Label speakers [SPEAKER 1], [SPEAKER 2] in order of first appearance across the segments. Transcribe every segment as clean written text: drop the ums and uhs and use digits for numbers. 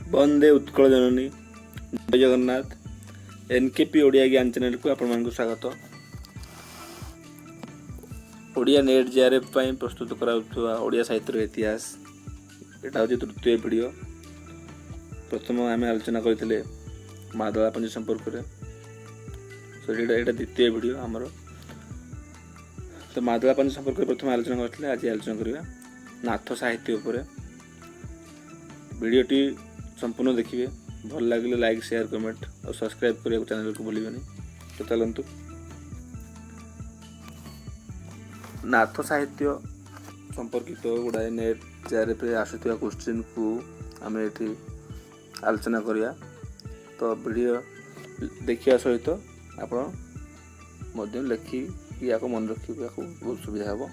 [SPEAKER 1] वंदे उत्कल जननी जय जगन्नाथ एनकेपी ओडिया ज्ञान चैनल को आपण स्वागत। ओडिया नेट जेआरएफ प्रस्तुत करा ओडिया साहित्य इतिहास यहाँ हूँ तृतीय वीडियो। प्रथम आम आलोचना करते मादलापंजी संपर्क में, सो यहाँ द्वितीय वीडियो आमर। तो मादलापंजी संपर्क में प्रथम आलोचना करते आज आलोचना करवा नाथ साहित्य उपर। वीडियोटी संपूर्ण देखिए, भल लगे लाइक शेयर कमेंट और सब्सक्राइब करने चैनल को भूलिए। तो चलतु नाथ साहित्य संपर्कित गुड़ाए नेट जेआरएफ आसुवा क्वेश्चन को आम ये आलोचना करिया। तो वीडियो देखिया सहित आप लिखी या मन रखी बहुत सुविधा हे।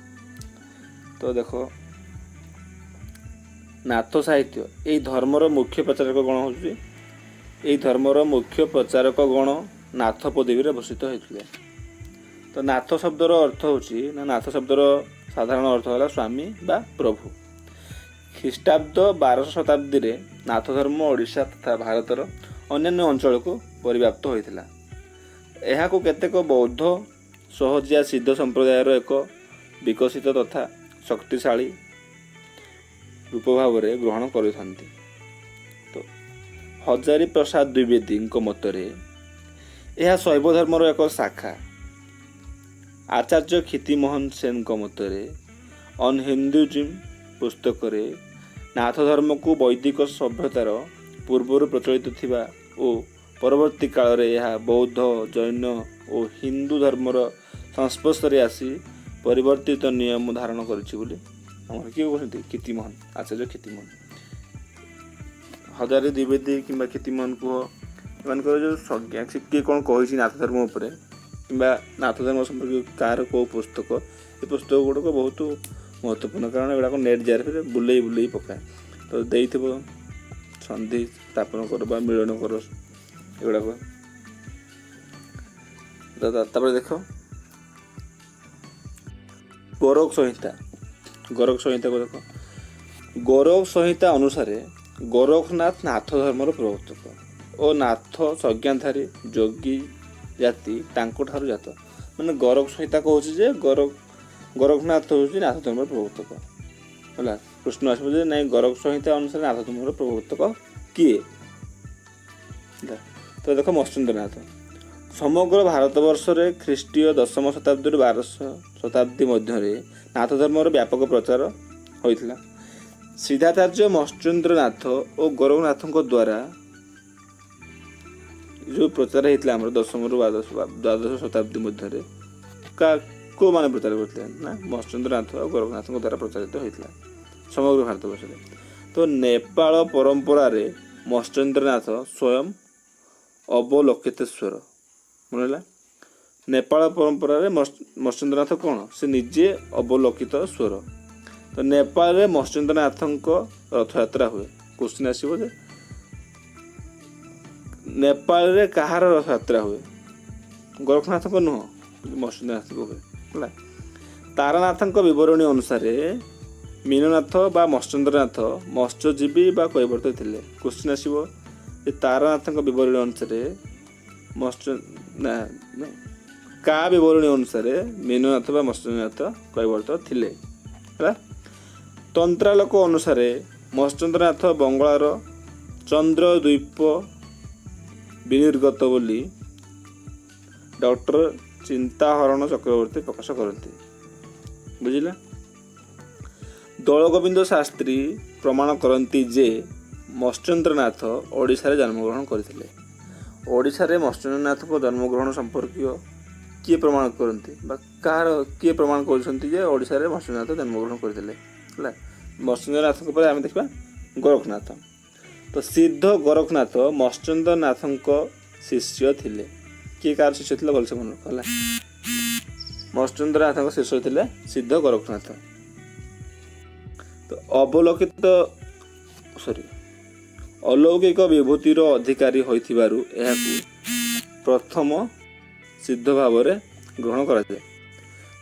[SPEAKER 1] तो देखो नाथ साहित्य यही धर्मर मुख्य प्रचारक गण हो धर्मर मुख्य प्रचारक गण नाथ पदवी भूषित होते। तो नाथ शब्दर अर्थ हो नाथ शब्दर साधारण अर्थ है स्वामी बा प्रभु। ख्रीष्टाब्द 1200 शताब्दी रे नाथ धर्म ओडिशा तथा भारतर अन्य अंचल को परिव्याप्त होता। यह केतेक बौद्ध सहजिया सिद्ध संप्रदायर एक विकसित तथा शक्तिशाली रूप भाव में ग्रहण करते। तो हजारी प्रसाद द्विवेदी मतरे यह शैव धर्मर एक शाखा। आचार्य क्षितिमोहन सेन मतरे अन हिंदुइज्म पुस्तक नाथ धर्म को वैदिक सभ्यतार पूर्वर प्रचलित थिबा और परवर्ती काल रे यह बौद्ध जैन और हिंदू धर्मर संस्पर्श रे आसी परिवर्तित नियम धारण करिछि बोली हमर किए कहते क्षितिमोहन, आचार्य क्षितिमोहन। हजारी द्विवेदी कि क्षितिमोहन कह मान जो संज्ञा किए कौन कही नाथ धर्म उपर कि नाथ धर्म संपर्क कार कौ पुस्तक, ये पुस्तक गुड़ाक बहुत महत्वपूर्ण कारण एगुड़ाक नेट जेआरएफ बुले बुले पकाए। तो देइथिबो संधि स्थापन कर मिलन कर एगुड़ाक। देख गोरख संहिता, गोरख संहिता को देख। गोरख संहिता अनुसार गोरखनाथ नाथ धर्मर प्रवर्तक और नाथ संज्ञाधारी जोगी जाति ठार जात। माने गोरख संहिता कहूँ गोरखनाथ हूँ नाथ धर्म प्रवर्तक है। प्रश्न आसो नहीं गोरख संहिता अनुसार नाथ धर्म प्रवर्तक किए। तो देख मत्स्येन्द्रनाथ समग्र भारतवर्ष में ख्रीष्टीय 10वीं शताब्दी 1200 शताब्दी मध्य नाथ धर्मर व्यापक प्रचार होता। सिद्धाचार्य मत्स्येन्द्रनाथ और गोरखनाथ द्वारा जो प्रचार होता 10वीं रु 12 शताब्दी मध्य को माने प्रचार करते ना मत्स्येन्द्रनाथ और गोरखनाथ द्वारा प्रचारित होता समग्र भारतवर्ष में। तो नेपाल परंपरा रे मत्स्येन्द्रनाथ स्वयं अवलोकितेश्वर मन नेपाल परंपरा रे मत्स्येन्द्रनाथ कौन से निजे अवलोकित स्वर। तो नेपाल रे मत्स्येन्द्रनाथ रथ यात्रा हुए। क्वेश्चन आसो नेपाल रे कहार रथ यात्रा हुए? गोरखनाथ को नुह, मत्स्येन्द्रनाथ को हुए। तारानाथ विवरणी अनुसार मीननाथ बा मत्स्येन्द्रनाथ मत्स्यजीवी बा कैवर्त थे। क्वेश्चन आसो तारानाथ विवरणी अनुसार का विवरणी अनुसार मीननाथ बा मत्स्येन्द्रनाथ कैवर्त थिले। तंत्रालोक अनुसार मत्स्येन्द्रनाथ बंगार चंद्रद्वीप विनिर्गत बोली डॉक्टर चिंताहरण चक्रवर्ती प्रकाश करते। बुझिला। दौलगोविंद शास्त्री प्रमाण करती जे मत्स्येन्द्रनाथ ओडिशा रे जन्मग्रहण करथिले। ओडिशा रे मत्स्येन्द्रनाथ को जन्मग्रहण संपर्कीय किए प्रमाण करती कहार किए प्रमाण कर ओडिशा रे मत्स्येन्द्रनाथ जन्मग्रहण करथिले। मत्स्येन्द्रनाथ को आम देखा गोरखनाथ। तो सिद्ध गोरखनाथ मत्स्येन्द्रनाथ शिष्य थिले। किए कार शिष्य थे भलसे मन रख। मत्स्येन्द्रनाथ शिष्य थे सिद्ध गोरखनाथ। तो अवलोकित अलौकिक विभूतिर अधिकारी होइथिबारु एहाकु प्रथम सिद्ध भाव में ग्रहण कराए।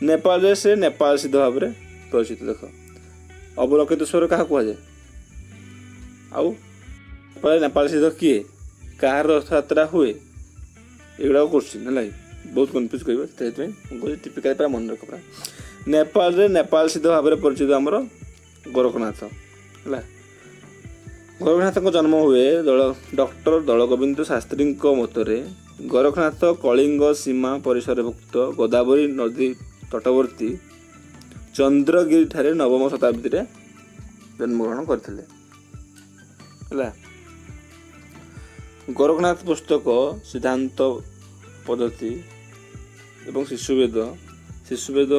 [SPEAKER 1] नेपाल से नेपाल सिद्ध भाव में परिचित। देख अवलोकितेश्वर क्या कहुए आउ नेपाଳ ସିଦ୍ଧ କିଏ, କାହାର ରଥଯାତ୍ରା ହୁଏ, ଏଗୁଡ଼ାକ କୋଶ୍ଚିନ୍ ହେଲା, ବହୁତ କନଫ୍ୟୁଜ୍ କରିବ। ସେଥିପାଇଁ ମୁଁ କହୁଛି ଟିପିକାଲି ପୁରା ମନେ ରଖ। ପୁରା ନେପାଳରେ ନେପାଳ ସିଦ୍ଧ ଭାବରେ ପରିଚିତ ଆମର ଗୋରଖନାଥ ହେଲା। ଗୋରଖନାଥଙ୍କ ଜନ୍ମ ହୁଏ ଡକ୍ଟର ଦୋଳଗୋବିନ୍ଦ ଶାସ୍ତ୍ରୀଙ୍କ ମତରେ ଗୋରଖନାଥ କଳିଙ୍ଗ ସୀମା ପରିସରଭୁକ୍ତ ଗୋଦାବରୀ ନଦୀ ତଟବର୍ତ୍ତୀ ଚନ୍ଦ୍ରଗିରି ଠାରେ ନବମ ଶତାବ୍ଦୀରେ ଜନ୍ମଗ୍ରହଣ କରିଥିଲେ ହେଲା। ଗୋରଖନାଥ ପୁସ୍ତକ ସିଦ୍ଧାନ୍ତ ପଦ୍ଧତି ଏବଂ ଶିଶୁବେଦ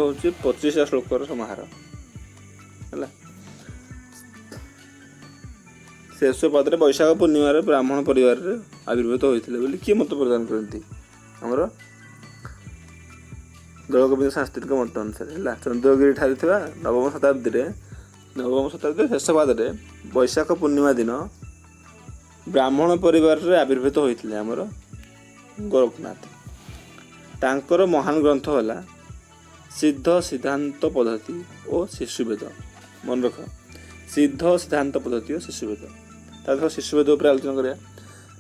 [SPEAKER 1] ହେଉଛି 25ଟା ଶ୍ଲୋକର ସମାହାର ହେଲା। ଶେଷ ପାଦରେ ବୈଶାଖ ପୂର୍ଣ୍ଣିମାରେ ବ୍ରାହ୍ମଣ ପରିବାରରେ ଆବିର୍ଭୂତ ହୋଇଥିଲେ ବୋଲି କିଏ ମତ ପ୍ରଦାନ କରନ୍ତି, ଆମର ଦୋଳଗୋବିନ୍ଦ ଶାସ୍ତ୍ରୀଙ୍କ ମତ ଅନୁସାରେ ହେଲା। ଚନ୍ଦ୍ରଗିରି ଠାରେ ଥିବା ନବମ ଶତାବ୍ଦୀରେ ଶେଷ ପାଦରେ ବୈଶାଖ ପୂର୍ଣ୍ଣିମା ଦିନ ବ୍ରାହ୍ମଣ ପରିବାରରେ ଆବିର୍ଭୂତ ହୋଇଥିଲେ ଆମର ଗୋରଖନାଥ। ତାଙ୍କର ମହାନ ଗ୍ରନ୍ଥ ହେଲା ସିଦ୍ଧ ସିଦ୍ଧାନ୍ତ ପଦ୍ଧତି ଓ ଶିଶୁବେଦ। ମନେ ରଖ, ସିଦ୍ଧ ସିଦ୍ଧାନ୍ତ ପଦ୍ଧତି ଓ ଶିଶୁବେଦ। ତାର ଶିଶୁବେଦ ଉପରେ ଆଲୋଚନା କରିବା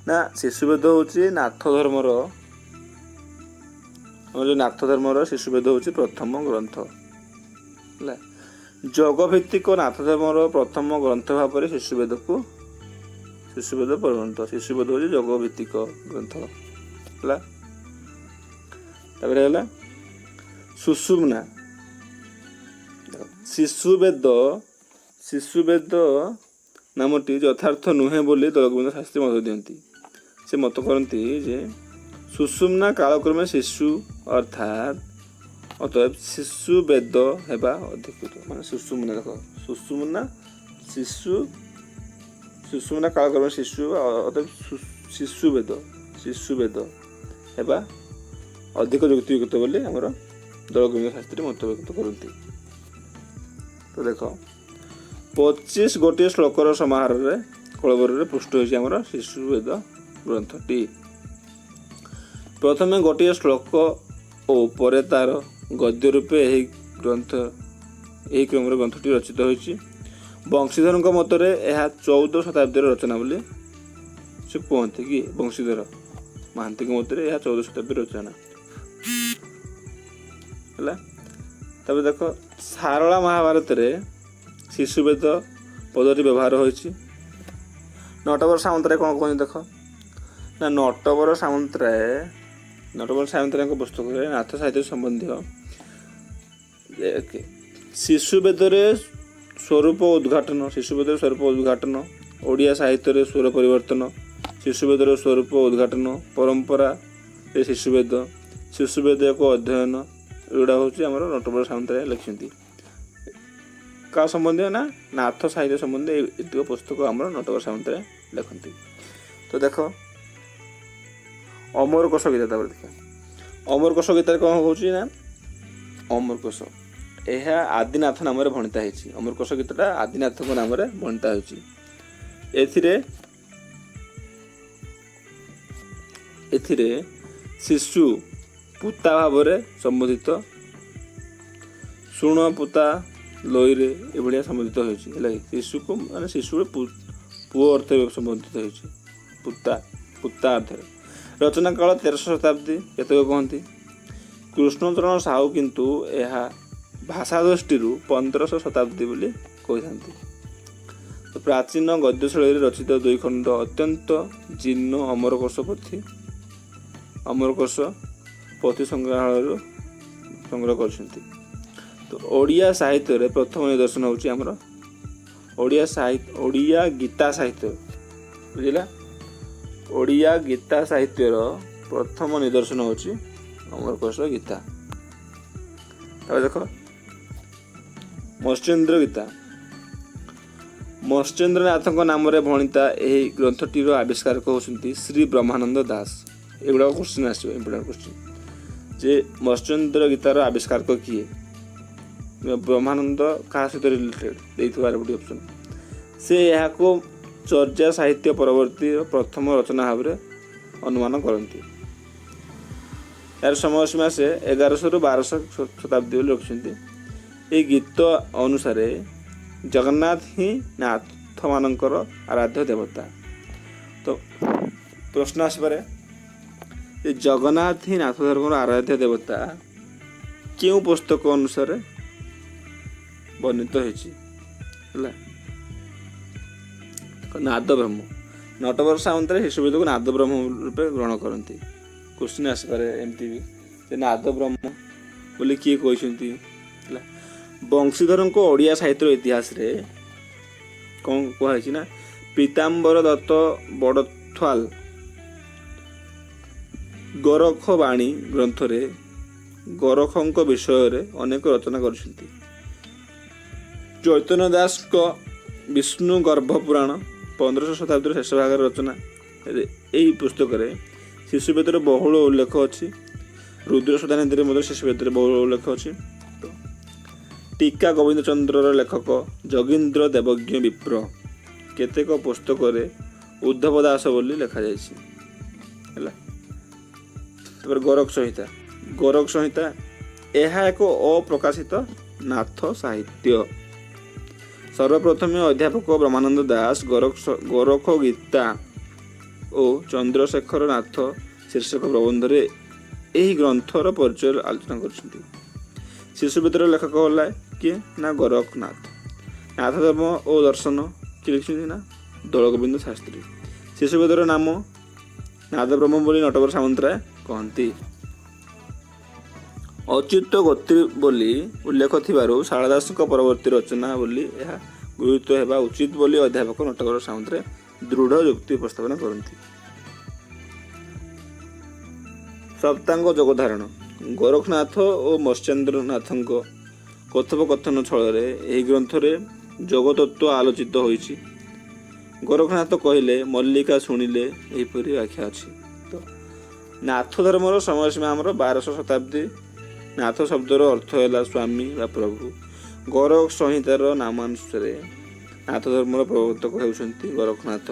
[SPEAKER 1] ନା। ଶିଶୁବେଦ ହେଉଛି ନାଥ ଧର୍ମର, ଆମର ଯେଉଁ ନାଥ ଧର୍ମର ଶିଶୁବେଦ ହେଉଛି ପ୍ରଥମ ଗ୍ରନ୍ଥ ହେଲା। ଯୋଗଭିତ୍ତିକ ନାଥ ଧର୍ମର ପ୍ରଥମ ଗ୍ରନ୍ଥ ଭାବରେ ଶିଶୁବେଦ ପରିଗଣିତ। ଶିଶୁବେଦ ହେଉଛି ଯୋଗଭିତ୍ତିକ ଗ୍ରନ୍ଥ ହେଲା। ତାପରେ ହେଲା ସୁଷୁମ୍ନା। ଶିଶୁବେଦ ନାମଟି ଯଥାର୍ଥ ନୁହେଁ ବୋଲି ଦୋଳଗୋବିନ୍ଦ ଶାସ୍ତ୍ରୀ ମତ ଦିଅନ୍ତି। ସେ ମତ କରନ୍ତି ଯେ ସୁଷୁମ୍ନା କାଳକ୍ରମେ ଶିଶୁ ଅର୍ଥାତ୍ ଅତଏବ ଶିଶୁବେଦ ହେବା ଅଧିକୃତ। ମାନେ ସୁଷୁମ୍ନା ଦେଖ, ସୁଷୁମ୍ନା କାଳକ୍ରମେ ଶିଶୁ ଅତଏବ ଶିଶୁବେଦ ହେବା ଅଧିକ ଯୁକ୍ତିଯୁକ୍ତ ବୋଲି ଆମର ଦୋଳଗୋବିନ୍ଦ ଶାସ୍ତ୍ରୀ ମତବ୍ୟକ୍ତ କରନ୍ତି। ତ ଦେଖ 25 ଗୋଟିଏ ଶ୍ଲୋକର ସମାହାରରେ କଳବରରେ ପୃଷ୍ଠ ହୋଇଛି ଆମର ଶିଶୁବେଦ ଗ୍ରନ୍ଥଟି। ପ୍ରଥମେ ଗୋଟିଏ ଶ୍ଲୋକ ଓ ପରେ ତାର ଗଦ୍ୟ ରୂପେ ଏହି କ୍ରମରେ ଗ୍ରନ୍ଥଟି ରଚିତ ହୋଇଛି। ବଂଶୀଧରଙ୍କ ମତରେ ଏହା 14 ଶତାବ୍ଦୀର ରଚନା ବୋଲି ସେ କୁହନ୍ତି। କି ବଂଶୀଧର ମହାନ୍ତିଙ୍କ ମତରେ ଏହା 14 ଶତାବ୍ଦୀର ରଚନା ହେଲା। ତାପରେ ଦେଖ ସାରଳା ମହାଭାରତରେ ଶିଶୁବେଦ ପଦଟି ବ୍ୟବହାର ହୋଇଛି। ନଟବର ସାମନ୍ତରାୟ କ'ଣ କୁହନ୍ତି ଦେଖ ନା, ନଟବର ସାମନ୍ତରାୟଙ୍କ ପୁସ୍ତକରେ ନାଥ ସାହିତ୍ୟ ସମ୍ବନ୍ଧୀୟ ଶିଶୁବେଦରେ ସ୍ୱରୂପ ଉଦ୍ଘାଟନ, ଓଡ଼ିଆ ସାହିତ୍ୟରେ ସ୍ୱର ପରିବର୍ତ୍ତନ, ଶିଶୁବେଦର ସ୍ୱରୂପ ଉଦ୍ଘାଟନ, ପରମ୍ପରା ଶିଶୁବେଦ ଏକ ଅଧ୍ୟୟନ, ଏଗୁଡ଼ା ହେଉଛି ଆମର ନଟବର ସାମନ୍ତରାୟ ଲେଖିଛନ୍ତି। କାହା ସମ୍ବନ୍ଧୀୟ ନା ନାଥ ସାହିତ୍ୟ ସମ୍ବନ୍ଧୀୟ ଏତିକ ପୁସ୍ତକ ଆମର ନଟବର ସାମନ୍ତରାୟ ଲେଖନ୍ତି। ତ ଦେଖ ଅମରକୋଷ ଗୀତା। ତାପରେ ଦେଖିବା ଅମରକୋଷ ଗୀତାରେ କ'ଣ ହେଉଛି ନା, ଅମରକୋଷ ଏହା ଆଦିନାଥ ନାମରେ ବର୍ଣ୍ଣିତ ହେଇଛି। ଅମରକୋଷ ଗୀତଟା ଆଦିନାଥଙ୍କ ନାମରେ ବର୍ଣ୍ଣିତ ହେଉଛି। ଏଥିରେ ଶିଶୁ ପୁତା ଭାବରେ ସମ୍ବୋଧିତ, ଶୁଣ ପୁତା ଲଇରେ ଏଭଳିଆ ସମ୍ବୋଧିତ ହୋଇଛି ହେଲା। ଶିଶୁକୁ ମାନେ ଶିଶୁର ପୁଅ ଅର୍ଥରେ ସମ୍ବୋଧିତ ହୋଇଛି, ପୁତା ଅର୍ଥରେ। ରଚନା କାଳ 13ଶହ ଶତାବ୍ଦୀ କେତେକ କହନ୍ତି। କୃଷ୍ଣଚରଣ ସାହୁ କିନ୍ତୁ ଏହା ଭାଷା ଦୃଷ୍ଟିରୁ 15ଶହ ଶତାବ୍ଦୀ ବୋଲି କହିଥାନ୍ତି। ପ୍ରାଚୀନ ଗଦ୍ୟଶୈଳୀରେ ରଚିତ 2 ଖଣ୍ଡ ଅତ୍ୟନ୍ତ ଜୀର୍ଣ୍ଣ ଅମରକୋଷ ପୋଥି ସଂଗ୍ରହାଳୟରୁ ସଂଗ୍ରହ କରିଛନ୍ତି। ତ ଓଡ଼ିଆ ସାହିତ୍ୟରେ ପ୍ରଥମ ନିଦର୍ଶନ ହେଉଛି ଆମର ଓଡ଼ିଆ ଗୀତା ସାହିତ୍ୟ, ବୁଝିଲା। ଓଡ଼ିଆ ଗୀତା ସାହିତ୍ୟର ପ୍ରଥମ ନିଦର୍ଶନ ହେଉଛି ଅମରକୋଷ ଗୀତା। ତାପରେ ଦେଖ ମତ୍ସ୍ୟେନ୍ଦ୍ର ଗୀତା। ମତ୍ସ୍ୟେନ୍ଦ୍ରନାଥଙ୍କ ନାମରେ ବର୍ଣ୍ଣିତା ଏହି ଗ୍ରନ୍ଥଟିର ଆବିଷ୍କାରକ ହେଉଛନ୍ତି ଶ୍ରୀ ବ୍ରହ୍ମାନନ୍ଦ ଦାସ। ଏଗୁଡ଼ାକ କୋଶ୍ଚିନ୍ ଆସିବ, ଇମ୍ପୋର୍ଟାଣ୍ଟ କୋଶ୍ଚିନ୍ ଯେ ମତ୍ସ୍ୟେନ୍ଦ୍ର ଗୀତାର ଆବିଷ୍କାରକ କିଏ, ବ୍ରହ୍ମାନନ୍ଦ କାହା ସହିତ ରିଲେଟେଡ୍ ଦେଇଥିବାର ଗୋଟେ ଅପସନ୍। ସେ ଏହାକୁ ଚର୍ଯା ସାହିତ୍ୟ ପରବର୍ତ୍ତୀ ପ୍ରଥମ ରଚନା ଭାବରେ ଅନୁମାନ କରନ୍ତି। ଏହାର ସମୟ ସୀମା ସେ 1100ରୁ 1200 ଶତାବ୍ଦୀ ବୋଲି ରଖିଛନ୍ତି। ଏହି ଗୀତ ଅନୁସାରେ ଜଗନ୍ନାଥ ହିଁ ନାଥମାନଙ୍କର ଆରାଧ୍ୟ ଦେବତା। तो प्रश्न आसपे जगन्नाथ ही नाथ धर्म आराध्य देवता क्यों पुस्तक अनुसार वर्णित होती नाद ब्रह्म नटवर सामंतरे शिशुवेद को नाद ब्रह्म रूपे ग्रहण करती क्वेश्चन आसपे एमती भी नाद ब्रह्म बोले किए कहते बंशीधर को ओडिया साहित्य इतिहास रे कौन कहुई ना पीताम्बर दत्त बड़थवाल गोरखवाणी ग्रंथ रे गोरखों विषय रे अनेक रचना कर चैतन्य दास को विष्णु गर्भ पुराण 1500 शताब्दी शेष भाग रचना यही पुस्तक रे शिशुवेदर बहुल उल्लेख अच्छी रुद्र सुधानिधि शिशुवेदर बहुल उल्लेख अच्छी टीका गोविंद चंद्र लेखक जोगींद्र देवज्ञ विप्र केतेक पुस्तक रे उद्धव दास बोली लिखा जाइए गोरख संहिता यह एक अप्रकाशित नाथ साहित्य सर्वप्रथम अध्यापक ब्रह्मानंद दास गोरख गीता और चंद्रशेखर नाथ शीर्षक प्रबंध यही ग्रंथर परिचय आलोचना कर शिशुवेदर लेखक होला किए ना गोरखनाथ नाथ धर्म और दर्शन किए लिखिं ना दौलगोविंद शास्त्री शिशुवेदर नाम नाद ब्रह्म बोली नटवर सामंतराय कहती अच्युत गोत्री बोली उल्लेख थिबारु शारदास परवर्ती रचना बोली यह गुरुत्व हेबा उचित बोली अध्यापक नटवर सामंतराय दृढ़ युक्ति उपस्थापन करती सप्तांग जगधारण गोरखनाथ और मत्स्येन्द्रनाथ कथोपकथन छल ग्रंथ जगतत्व आलोचित होइछि गोरखनाथ कहले मल्लिका शुणिले यहीपरि व्याख्या अच्छी तो नाथ धर्मर समय सीमा आमर 1200 शताब्दी नाथ शब्दर अर्थ है स्वामी बा प्रभु गोरख संहितार नामानुसार नाथ धर्मर प्रवर्तक होउछन्ति गोरखनाथ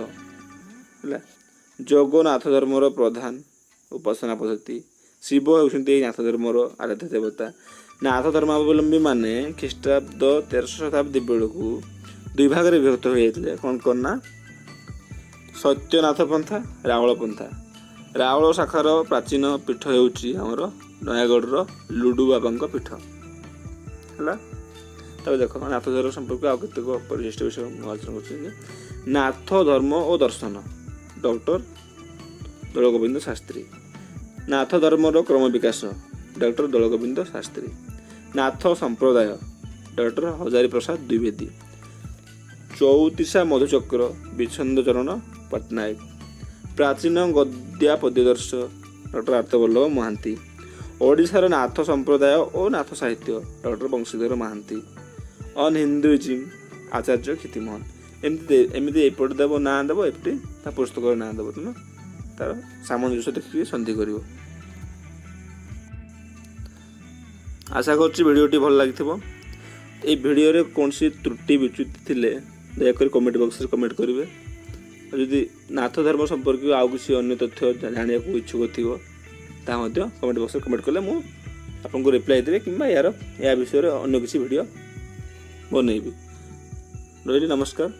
[SPEAKER 1] है जगन्नाथ धर्मर प्रधान उपासना पद्धति शिव होउछन्ति नाथ धर्मर आराध्य देवता नाथ धर्मावलंबी माने ख्रीष्टाब्द 1300 शताब्दी बेलू दुई भाग में विभक्त हो जाते कौन कौन ना सत्यनाथ पंथा रावल पंथा रावल शाखार प्राचीन पीठ होमर नयागढ़ लुडु बाबा पीठ है तब देख नाथ धर्म संपर्क आउ केतेक परिशिष्ट विषय आलोचना कर नाथ धर्म और दर्शन डॉक्टर दौलगोविंद शास्त्री नाथ धर्मर क्रम विकास डॉक्टर दौलगोविंद शास्त्री नाथ संप्रदाय डॉक्टर हजारी प्रसाद द्विवेदी चौतीसा मधुचक्र विच्छंद चरण पट्टनायक प्राचीन गद्या पद्यदर्श डॉक्टर आर्तवल्लभ महांती ओडिशार नाथ संप्रदाय और नाथ साहित्य डॉक्टर बंशीधर महांती अन हिंदुइज्म आचार्य कीर्तिमोहन एमती एपट देव ना देव एपटी पुस्तक ना देव तुम तार सामंजस्य देखिए सन्धि कर आशा करडियोटी भल लगी ये भिडियो कौन सी त्रुटि विच्युति थिले दयाकोरी कमेंट बॉक्स में कमेंट करेंगे जदि नाथ धर्म संपर्क आउ किसी अन्य तथ्य जाना इच्छुक थी कमेंट बॉक्स में कमेंट कले मुझे रिप्लाई देवी कि यार या विषय अन्य किसी वीडियो बनइबी रही नमस्कार।